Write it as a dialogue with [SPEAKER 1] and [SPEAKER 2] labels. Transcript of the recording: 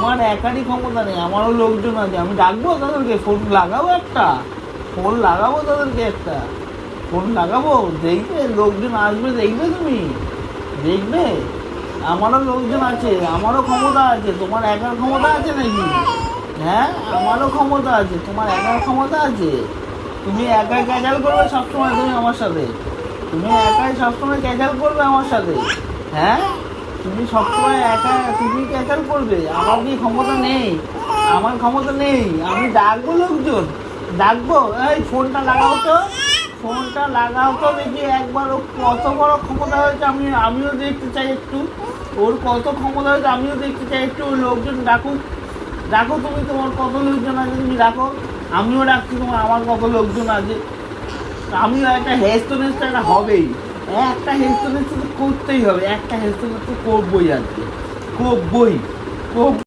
[SPEAKER 1] তোমার একারই ক্ষমতা নেই, আমারও লোকজন আছে। আমি ডাকবো তাদেরকে, ফোন লাগাবো একটা, ফোন লাগাবো তাদেরকে একটা, ফোন লাগাবো, দেখবে লোকজন আসবে, দেখবে তুমি দেখবে। আমারও লোকজন আছে, আমারও ক্ষমতা আছে। তোমার একার ক্ষমতা আছে নাকি? হ্যাঁ, আমারও ক্ষমতা আছে, তোমার একার ক্ষমতা আছে? তুমি একাই ক্যাচাল করবে সবসময়, তুমি আমার সাথে, তুমি একাই সবসময় ক্যাচাল করবে আমার সাথে। হ্যাঁ, তুমি সবসময় একা, তুমি ক্যাচাল করবে। আমার কি ক্ষমতা নেই? আমার ক্ষমতা নেই। আমি ডাকবো লোকজন, ডাকবো। এই ফোনটা লাগাও তো, ফোনটা লাগাও তো দেখি একবার। ও কত বড় ক্ষমতা হয়েছে আমিও দেখতে চাই একটু। ওর কত ক্ষমতা হয়েছে আমিও দেখতে চাই একটু। ওই লোকজন ডাকুক, ডাকো তুমি, তোমার কত লোকজন আছে তুমি ডাকো। আমিও ডাকছি তোমার, আমার কত লোকজন আছে। আমিও একটা হেস্তনেস্ত একটা হবেই, একটা হেস্তনেস্ত তো করতেই হবে, একটা হেস্তনেস্ত করবই আজকে, করবই।